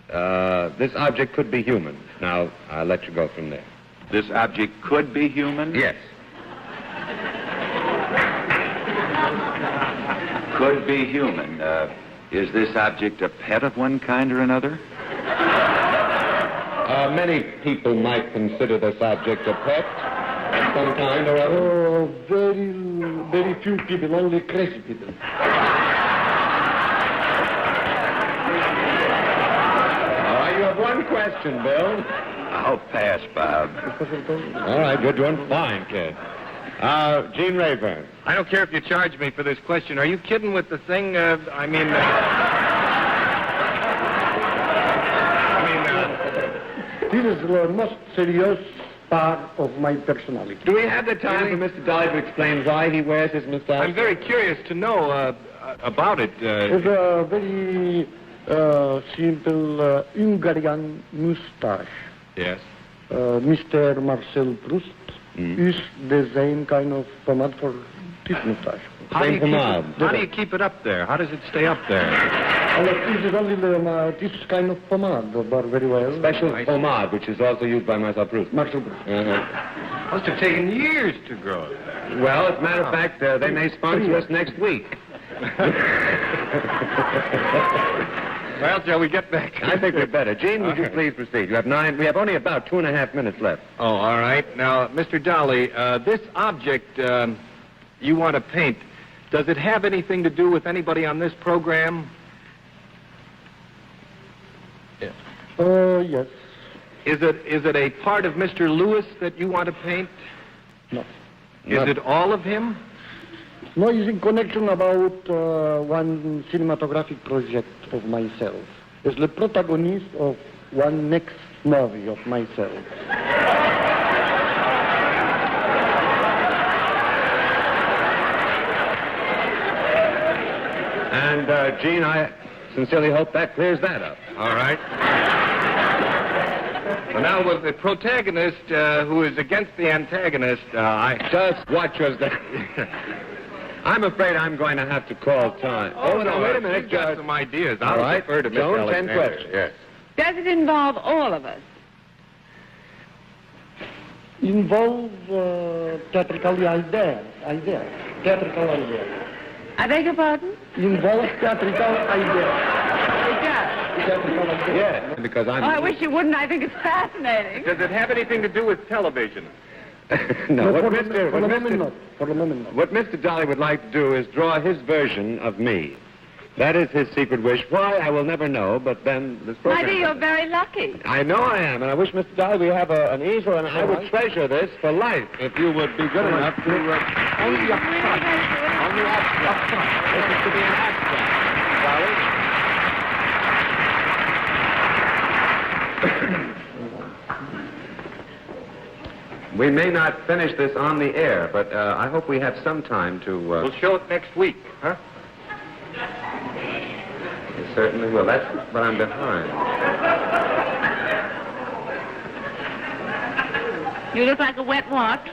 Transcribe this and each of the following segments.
This object could be human. Now, I'll let you go from there. This object could be human? Yes. Could be human. Is this object a pet of one kind or another? Many people might consider this object a pet of some kind or other. Oh, very few people, only crazy people. You have one question, Bill. I'll pass, Bob. All right, you're doing fine, kid. Gene Rayburn. I don't care if you charge me for this question. Are you kidding with the thing? This is the most serious part of my personality. Do we have the time for Mr. Dolly to explain why he wears his mustache? I'm very curious to know about it. It's a very simple Hungarian mustache. Yes. Mr. Marcel Proust used the same kind of pomade for this mustache. How do you keep it up there? How does it stay up there? This is only this kind of pomade, but very well. Special pomade, which is also used by Marcel Proust. Marcel Proust. Must have taken years to grow it. Well, as a matter of fact, they may sponsor us next week. Well, shall we get back? I think we'd better. Gene, would you please proceed? We have only about 2.5 minutes left. Oh, all right. Now, Mr. Dolly, this object you want to paint, does it have anything to do with anybody on this program? Yes. Is it a part of Mr. Lewis that you want to paint? No. Is it all of him? No, it's in connection about one cinematographic project of myself. It's the protagonist of one next movie of myself. And, Gene, I sincerely hope that clears that up. All right. Well, now, with the protagonist who is against the antagonist, Just watch us. I'm afraid I'm going to have to call time. Oh, no, wait a minute. You've got some ideas. All I'll right. defer to Miss Joan, 10 Alexander. questions. Yes. Does it involve all of us? Involve theatrical ideas. Theatrical ideas. I beg your pardon? Involve theatrical ideas. It does. Theatrical ideas. Yes, because I'm... Oh, I wish you wouldn't. I think it's fascinating. Does it have anything to do with television? No, For the moment not. What Mr. Dolly would like to do is draw his version of me. That is his secret wish. Why, I will never know, but then this program... My dear, you're very lucky. I know I am, and I wish, Mr. Dolly, we have an easel, and I would treasure this for life if you would be good enough to... Only up front. Only up front. This is to be an abstract, Dolly. We may not finish this on the air, but I hope we have some time to... We'll show it next week, huh? You certainly will. That's what I'm behind. You look like a wet watch.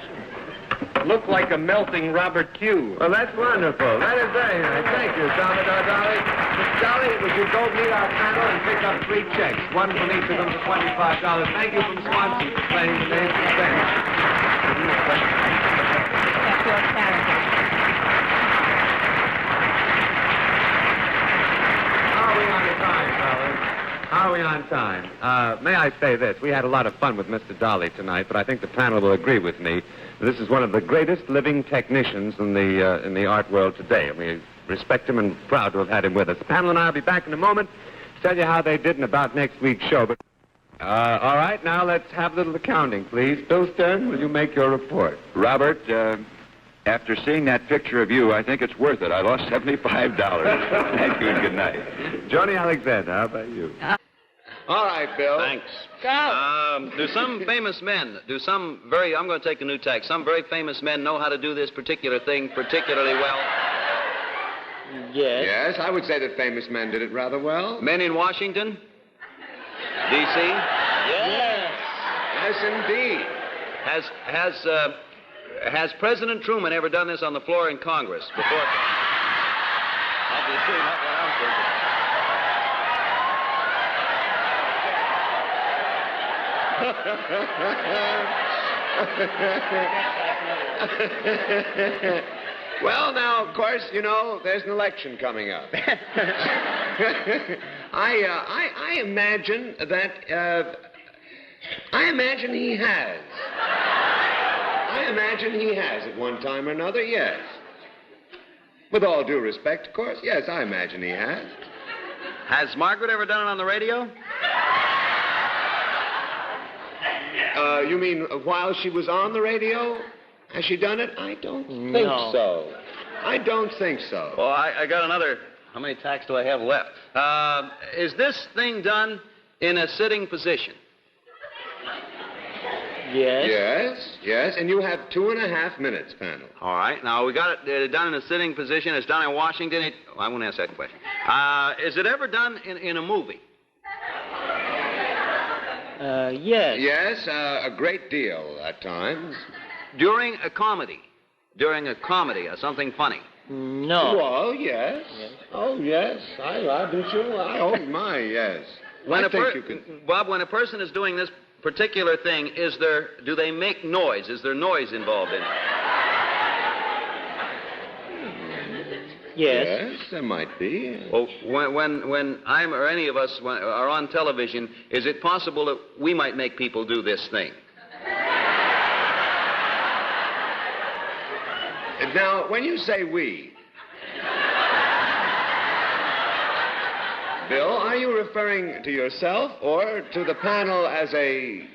Look like a melting Robert Q. Well, that's wonderful. That is very nice. Thank you, Salvador Dolly. Miss Dolly, would you go meet our panel and pick up 3 checks, one from each of them for $25. Thank you from Swanson for playing the name of That's your character. How are we on time, fellas? How are we on time? May I say this? We had a lot of fun with Mr. Dolly tonight, but I think the panel will agree with me. This is one of the greatest living technicians in the art world today, and we respect him and proud to have had him with us. The panel and I will be back in a moment to tell you how they did in about next week's show. But all right, now let's have a little accounting, please. Bill Stern, will you make your report? Robert, after seeing that picture of you, I think it's worth it. I lost $75. Thank you and good night. Johnny Alexander, how about you? All right, Bill. Thanks. Go. Do some famous men, I'm going to take a new tack. Some very famous men know how to do this particular thing particularly well. Yes, I would say that famous men did it rather well. Men in Washington, D.C. Yes, indeed. Has President Truman ever done this on the floor in Congress before? Obviously not what I'm thinking. Well, now, of course, you know, there's an election coming up. I imagine that, I imagine he has. I imagine he has at one time or another, yes. With all due respect, of course, yes, I imagine he has. Has Margaret ever done it on the radio? You mean while she was on the radio? Has she done it? I don't think so. I don't think so. Well, I got another. How many tacks do I have left? Is this thing done in a sitting position? Yes, and you have 2.5 minutes, panel. All right. Now, we got it done in a sitting position. It's done in Washington. I won't ask that question. Is it ever done in a movie? Yes. Yes, a great deal at times. During a comedy, something funny. No. Oh, yes. Oh, yes. I do too. Oh, my, yes. I think you can... Bob, when a person is doing this particular thing, do they make noise? Is there noise involved in it? Yes. Yes, there might be. Well, when I'm or any of us are on television, is it possible that we might make people do this thing? Now, when you say we, Bill, are you referring to yourself or to the panel as a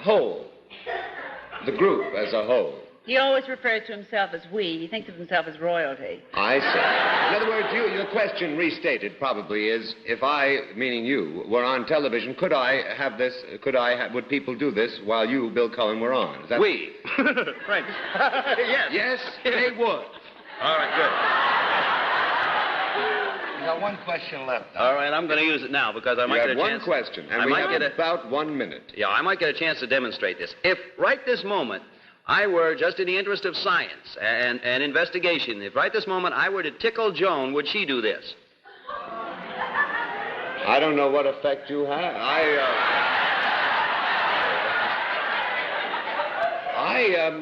whole? The group as a whole? He always refers to himself as we. He thinks of himself as royalty. I see. In other words, your question restated probably is, if I, meaning you, were on television, would people do this while you, Bill Cullen, were on? Is that... We. Frank. Yes. Yes, they would. All right, good. You got one question left. All right, I'm going to use it now because I might You get have a one chance. question, and I we might have get about 1 minute. Yeah, I might get a chance to demonstrate this. If right this moment I were, just in the interest of science and investigation, if right this moment I were to tickle Joan, would she do this? I don't know what effect you have.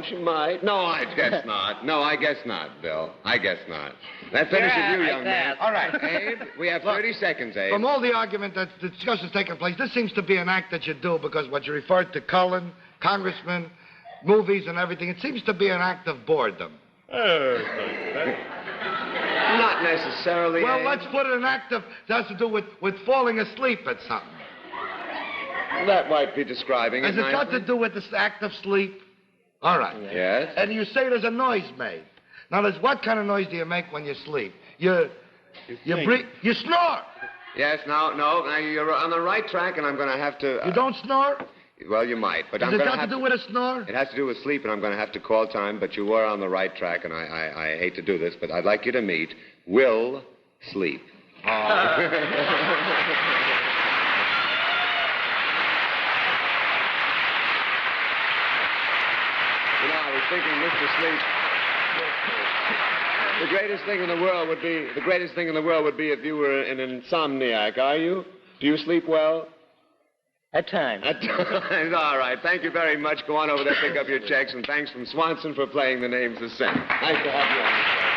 She might. No, I guess not. No, I guess not, Bill. I guess not. That finishes Yeah, you, like young man. that. All right. Abe, we have 30 seconds, Abe. From all the argument that the discussion's taking place, this seems to be an act that you do because what you referred to Cullen, Congressman, movies and everything, it seems to be an act of boredom. Not necessarily, Well, Abe. let's put it an act of, that has to do with falling asleep at something. That might be describing Has it it got to nicely. do with this act of sleep? All right. Yes. And you say there's a noise made. Now, what kind of noise do you make when you sleep? You breathe, you snore. Yes, no, now you're on the right track, and I'm going to have to... You don't snore? Well, you might, but Has I'm it going got to do with a snore? It has to do with sleep, and I'm going to have to call time, but you were on the right track, and I hate to do this, but I'd like you to meet Will Sleep. Oh. You know, I was thinking, Mr. Sleep, the greatest thing in the world would be if you were an insomniac. Are you? Do you sleep well? At times. At times. All right. Thank you very much. Go on over there, pick up your checks, and thanks from Swanson for playing the names the same. Nice to have you on the show.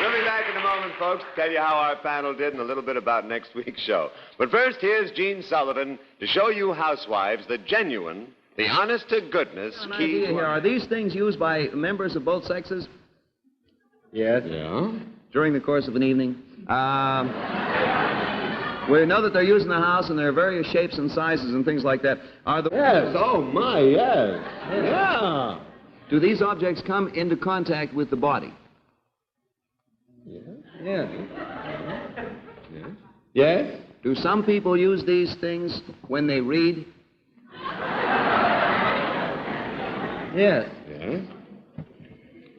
We'll be back in a moment, folks, to tell you how our panel did and a little bit about next week's show. But first, here's Gene Sullivan to show you housewives the genuine, the honest-to-goodness An key idea to here. Are these things used by members of both sexes? Yes. Yeah? During the course of an evening? We know that they're used in the house, and there are various shapes and sizes and things like that. Are the... Yes. Oh, my, yes. Yeah. Do these objects come into contact with the body? Yes. Yes? Do some people use these things when they read? Yes. Yes.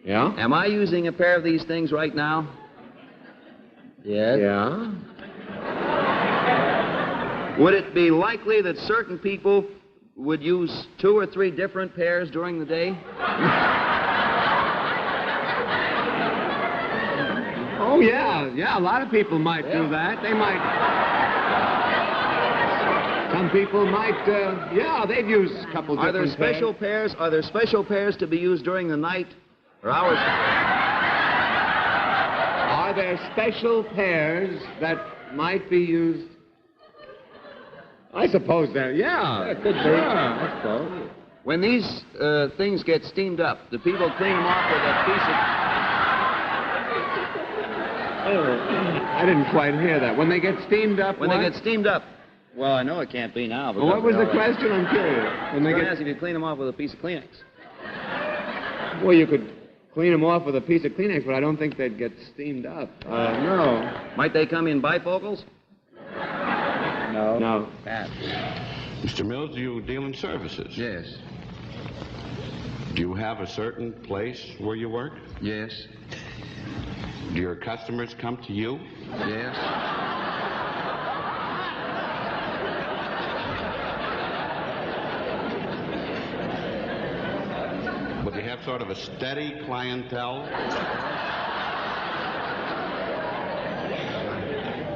Yeah? Am I using a pair of these things right now? Yes. Yeah? Would it be likely that certain people would use 2 or 3 different pairs during the day? yeah, a lot of people might do that. They might... Some people might, they'd use a couple Are there different pairs. special pairs? Are there special pairs to be used during the night or hours? Are there special pairs that might be used? I suppose there, yeah. Could be. I suppose. When these things get steamed up, do people clean them off with a piece of... I didn't quite hear that. When they get steamed up, When what? they get steamed up. Well, I know it can't be now. Well, what was the question? I'm curious. When they Ask get... if you clean them off with a piece of Kleenex. Well, you could clean them off with a piece of Kleenex, but I don't think they'd get steamed up. No. Might they come in bifocals? No. No. Pat. Mr. Mills, do you deal in services? Yes. Do you have a certain place where you work? Yes. Do your customers come to you? Yes. Would you have sort of a steady clientele?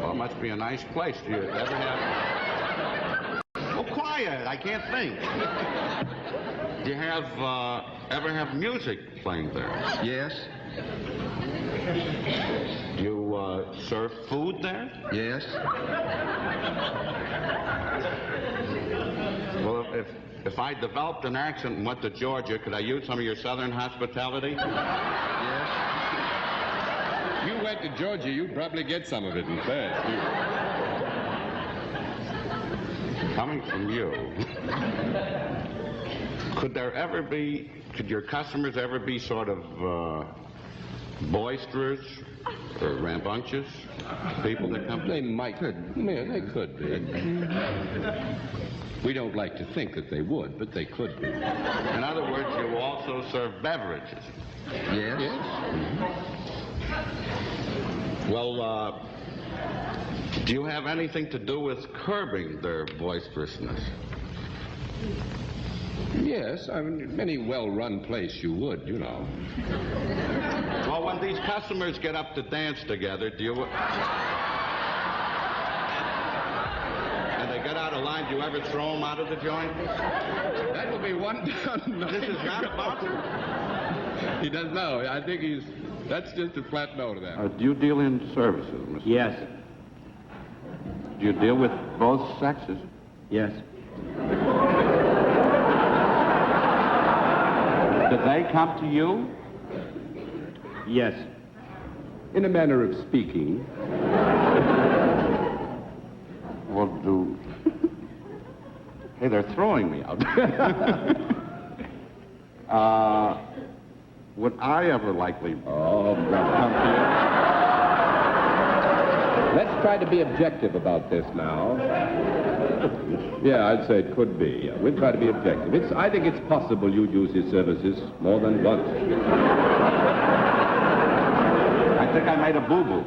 Well, it must be a nice place. Do you ever have... Oh, quiet. I can't think. Do you have, ever have music playing there? Yes. Do you, serve food there? Yes. Well, if I developed an accent and went to Georgia, could I use some of your southern hospitality? Yes. You went to Georgia, you'd probably get some of it in fact. Coming from you, could your customers ever be sort of boisterous or rambunctious people that come? They might. Yeah, they could be. We don't like to think that they would, but they could be. In other words, you also serve beverages. Yes. Well, do you have anything to do with curbing their boisterousness? Yes, I mean, any well-run place you would, you know. Well, when these customers get up to dance together, do you... And they get out of line, do you ever throw them out of the joint? That will be one down. This is not about... He doesn't know. I think that's just a flat no to that. do you deal in services, Mr. Yes. Do you deal with both sexes? Yes. Do they come to you? Yes. In a manner of speaking, Well, Hey, they're throwing me out. Would I ever likely... oh, brother. Let's try to be objective about this now. Yeah, I'd say it could be. Yeah, we'll try to be objective. I think it's possible you'd use his services more than once. I think I made a boo-boo.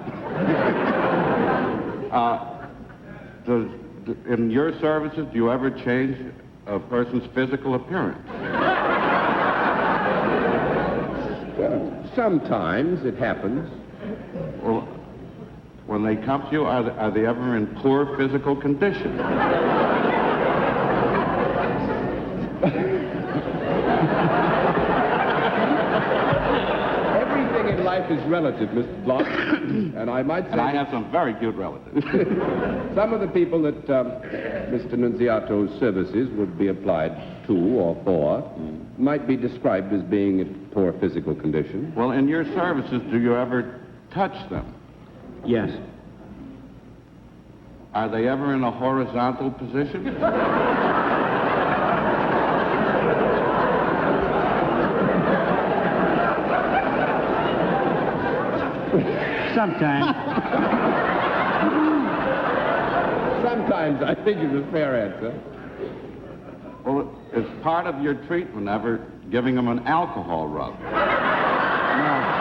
In your services, do you ever change a person's physical appearance? Sometimes it happens. Well, when they come to you, are they ever in poor physical condition? Everything in life is relative, Mr. Block. And I might say... And I have some very cute relatives. Some of the people that Mr. Nunziato's services would be applied to or for might be described as being in poor physical condition. Well, in your services, do you ever touch them? Yes. Are they ever in a horizontal position? Sometimes. Sometimes, I think, is a fair answer. Well, is part of your treatment ever giving them an alcohol rub? No.